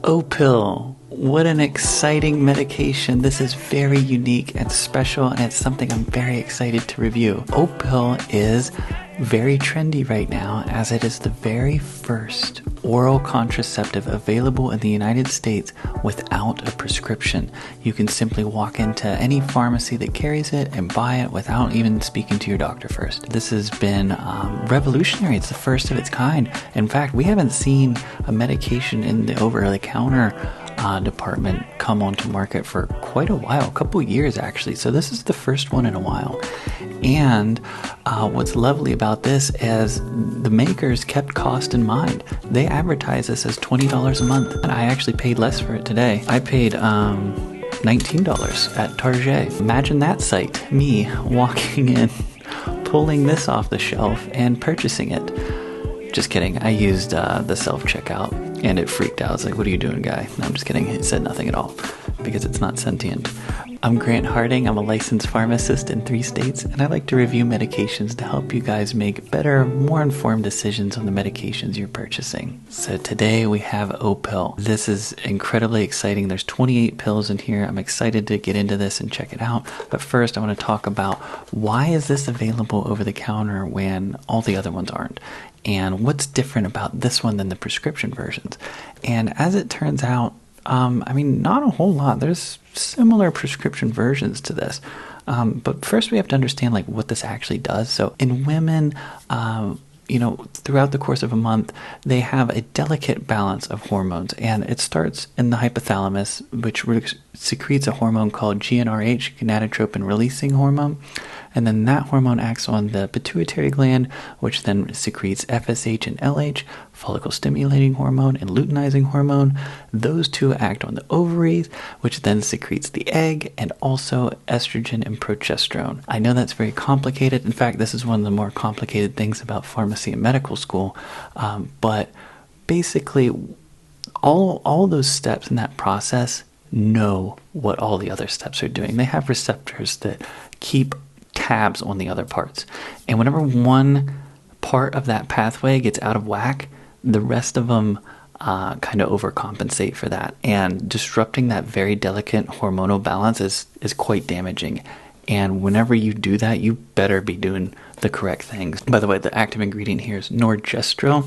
Opill. What an exciting medication. This is very unique and special, and it's something I'm very excited to review. Opill is very trendy right now, as it is the very first oral contraceptive available in the United States without a prescription. You can simply walk into any pharmacy that carries it and buy it without even speaking to your doctor first. This has been revolutionary. It's the first of its kind. In fact, we haven't seen a medication in the over-the-counter department come onto market for quite a while, a couple years actually. So this is the first one in a while. And what's lovely about this is the makers kept cost in mind. They advertise this as $20 a month, and I actually paid less for it today. I paid $19 at Target. Imagine that sight, me walking in, pulling this off the shelf and purchasing it. Just kidding. I used the self-checkout and it freaked out. I was like, what are you doing, guy? No, I'm just kidding. It said nothing at all because it's not sentient. I'm Grant Harding. I'm a licensed pharmacist in 3 states, and I like to review medications to help you guys make better, more informed decisions on the medications you're purchasing. So today we have Opill. This is incredibly exciting. There's 28 pills in here. I'm excited to get into this and check it out. But first, I want to talk about why is this available over the counter when all the other ones aren't? And what's different about this one than the prescription versions? And as it turns out, not a whole lot. There's similar prescription versions to this. But first we have to understand what this actually does. So in women, throughout the course of a month, they have a delicate balance of hormones. And it starts in the hypothalamus, which secretes a hormone called GnRH, gonadotropin releasing hormone. And then that hormone acts on the pituitary gland, which then secretes FSH and LH, follicle stimulating hormone and luteinizing hormone. Those two act on the ovaries, which then secretes the egg, and also estrogen and progesterone. I know that's very complicated. In fact, this is one of the more complicated things about pharmacy and medical school. But basically, all those steps in that process know what all the other steps are doing. They have receptors that keep tabs on the other parts. And whenever one part of that pathway gets out of whack, the rest of them kind of overcompensate for that. And disrupting that very delicate hormonal balance is quite damaging. And whenever you do that, you better be doing the correct things. By the way, the active ingredient here is norgestrel,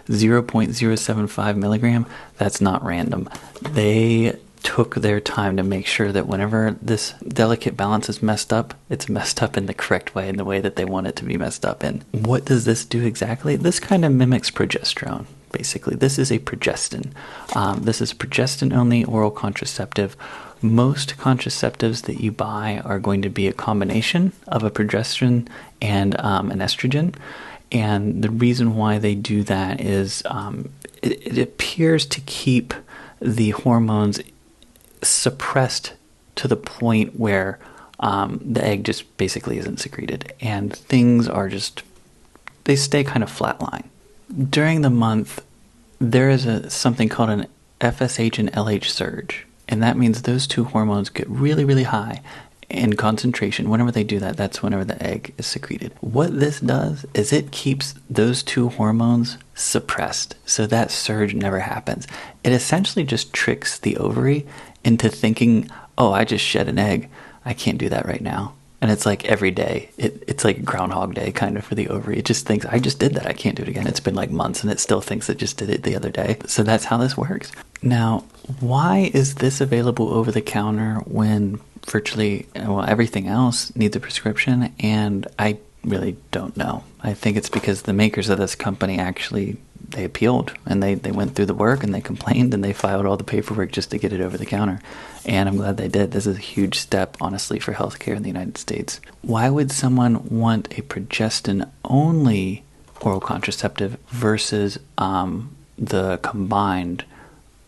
0.075 milligram. That's not random. They took their time to make sure that whenever this delicate balance is messed up, it's messed up in the correct way, in the way that they want it to be messed up in. What does this do exactly? This kind of mimics progesterone. Basically, this is a progestin. This is progestin-only oral contraceptive. Most contraceptives that you buy are going to be a combination of a progesterone and an estrogen. And the reason why they do that is it appears to keep the hormones suppressed to the point where the egg just basically isn't secreted, and things are they stay kind of flatline. During the month, there is something called an FSH and LH surge, and that means those two hormones get really, really high in concentration. Whenever they do that, that's whenever the egg is secreted. What this does is it keeps those two hormones suppressed, so that surge never happens. It essentially just tricks the ovary into thinking, oh, I just shed an egg. I can't do that right now. And it's like every day. It's like Groundhog Day kind of for the ovary. It just thinks, I just did that. I can't do it again. It's been like months, and it still thinks it just did it the other day. So that's how this works. Now, why is this available over the counter when virtually everything else needs a prescription? And I really don't know. I think it's because the makers of this company actually, they appealed, and they went through the work, and they complained, and they filed all the paperwork just to get it over the counter. And I'm glad they did. This is a huge step, honestly, for healthcare in the United States. Why would someone want a progestin-only oral contraceptive versus the combined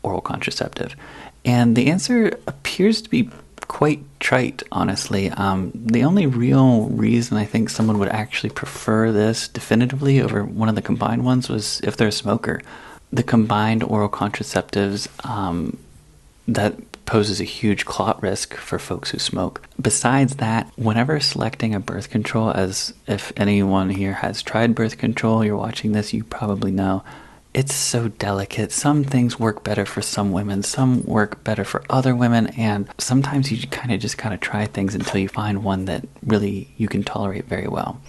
oral contraceptive? And the answer appears to be quite trite, honestly. The only real reason I think someone would actually prefer this definitively over one of the combined ones was if they're a smoker. The combined oral contraceptives, that poses a huge clot risk for folks who smoke. Besides that, whenever selecting a birth control, as if anyone here has tried birth control, you're watching this, you probably know, it's so delicate. Some things work better for some women, some work better for other women, and sometimes you kind of just gotta try things until you find one that really you can tolerate very well.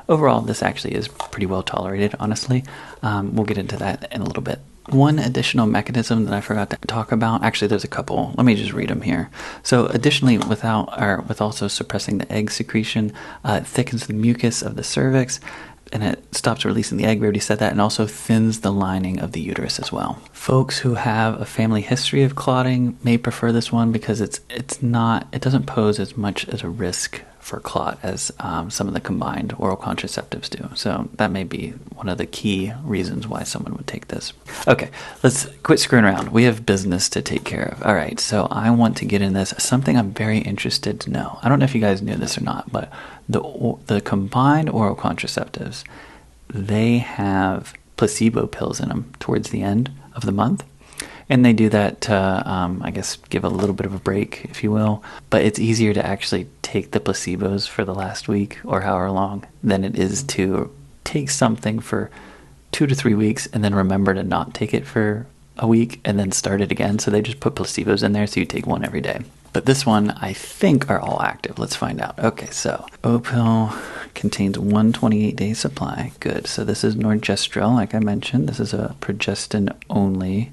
Overall, this actually is pretty well tolerated, honestly. We'll get into that in a little bit. One additional mechanism that I forgot to talk about, actually there's a couple, let me just read them here. So additionally, with also suppressing the egg secretion, it thickens the mucus of the cervix, and it stops releasing the egg, we already said that, and also thins the lining of the uterus as well. Folks who have a family history of clotting may prefer this one because it doesn't pose as much as a risk for clot as some of the combined oral contraceptives do. So that may be one of the key reasons why someone would take this. Okay, let's quit screwing around. We have business to take care of. All right, so I want to get in this. Something I'm very interested to know. I don't know if you guys knew this or not, but the combined oral contraceptives, they have placebo pills in them towards the end of the month. And they do that to, I guess, give a little bit of a break, if you will. But it's easier to actually take the placebos for the last week or however long than it is to take something for 2 to 3 weeks and then remember to not take it for a week and then start it again. So they just put placebos in there so you take one every day. But this one, I think, are all active. Let's find out. Okay, so Opill contains 128-day supply. Good. So this is Norgestrel, like I mentioned. This is a progestin-only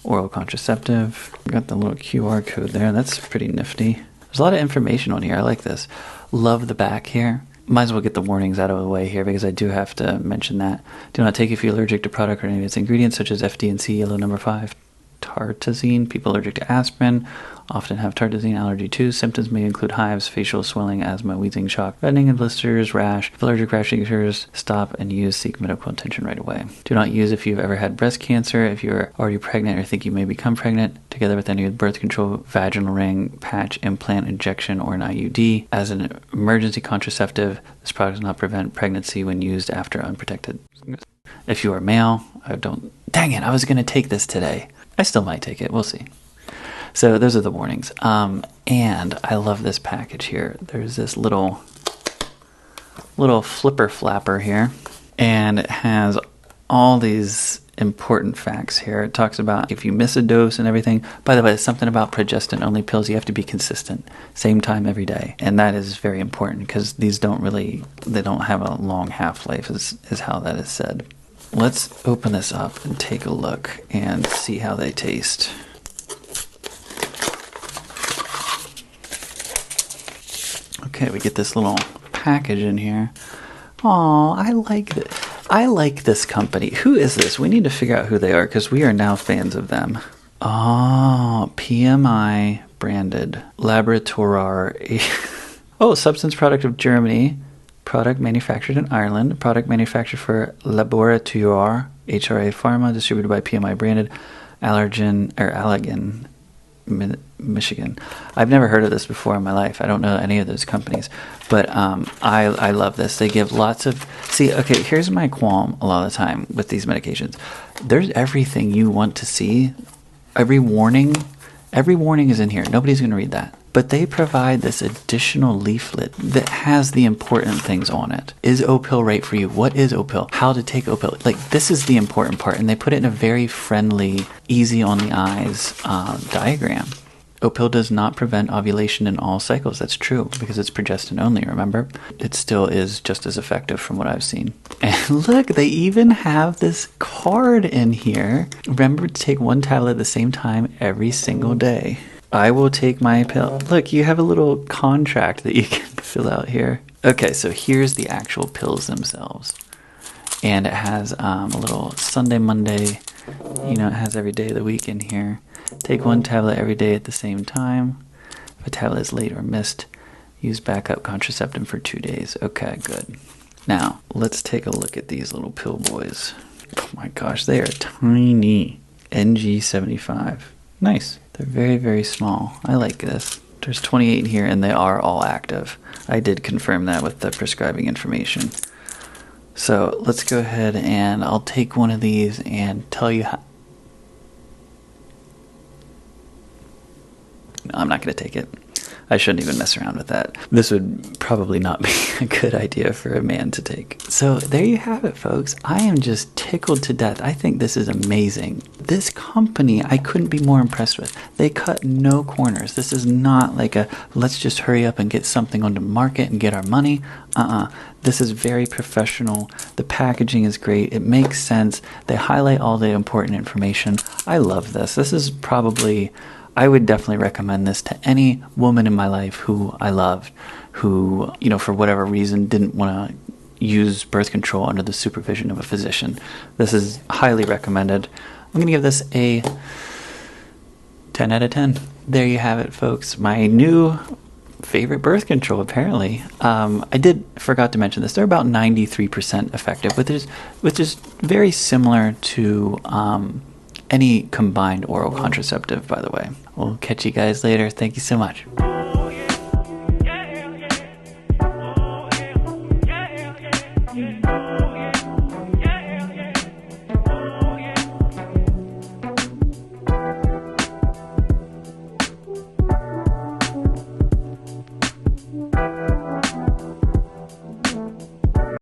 oral contraceptive. Got the little QR code there. That's pretty nifty. There's a lot of information on here. I like this. Love the back here. Might as well get the warnings out of the way here because I do have to mention that. Do not take if you're allergic to product or any of its ingredients such as FD&C, yellow number 5, tartazine. People allergic to aspirin often have tartazine allergy too. Symptoms may include hives, facial swelling, asthma, wheezing, shock, reddening and blisters, rash. If allergic rash occurs, stop and seek medical attention right away. Do not use if you've ever had breast cancer, if you're already pregnant or think you may become pregnant, together with any birth control, vaginal ring, patch, implant, injection, or an IUD. As an emergency contraceptive, this product does not prevent pregnancy when used after unprotected. If you are male, dang it, I was going to take this today. I still might take it. We'll see. So those are the warnings. And I love this package here. There's this little flipper flapper here. And it has all these important facts here. It talks about if you miss a dose and everything. By the way, it's something about progestin-only pills. You have to be consistent. Same time every day. And that is very important because these don't have a long half-life is how that is said. Let's open this up and take a look and see how they taste. Okay, we get this little package in here. Oh, I like it. I like this company. Who is this? We need to figure out who they are because we are now fans of them. Oh, PMI branded Laboratoire. Oh, substance product of Germany. Product manufactured in Ireland. Product manufactured for Laboratoire HRA Pharma, distributed by PMI branded Allergan, Michigan. I've never heard of this before in my life. I don't know any of those companies, but I love this. They give lots of... See, okay, here's my qualm a lot of the time with these medications. There's everything you want to see. Every warning is in here. Nobody's going to read that. But they provide this additional leaflet that has the important things on it. Is Opill right for you? What is Opill? How to take Opill? Like, this is the important part, and they put it in a very friendly, easy on the eyes diagram. Opill does not prevent ovulation in all cycles. That's true, because it's progestin only, remember? It still is just as effective from what I've seen. And look, they even have this card in here. Remember to take one tablet at the same time every single day. I will take my pill. Look, you have a little contract that you can fill out here. Okay, so here's the actual pills themselves. And it has a little Sunday, Monday, it has every day of the week in here. Take one tablet every day at the same time. If a tablet is late or missed, use backup contraceptive for 2 days. Okay, good. Now, let's take a look at these little pill boys. Oh my gosh, they are tiny. NG75. Nice. They're very, very small. I like this. There's 28 in here, and they are all active. I did confirm that with the prescribing information. So let's go ahead and I'll take one of these and tell you how. No, I'm not going to take it. I shouldn't even mess around with that. This would probably not be a good idea for a man to take. So there you have it, folks. I am just tickled to death. I think this is amazing. This company, I couldn't be more impressed with. They cut no corners. This is not like a, let's just hurry up and get something on the market and get our money. This is very professional. The packaging is great. It makes sense. They highlight all the important information. I love this. This is probably, I would definitely recommend this to any woman in my life who I loved, who, you know, for whatever reason didn't want to use birth control under the supervision of a physician. This is highly recommended. I'm going to give this a 10 out of 10. There you have it, folks. My new favorite birth control, apparently. I forgot to mention this. They're about 93% effective, which is very similar to any combined oral contraceptive, by the way. We'll catch you guys later. Thank you so much.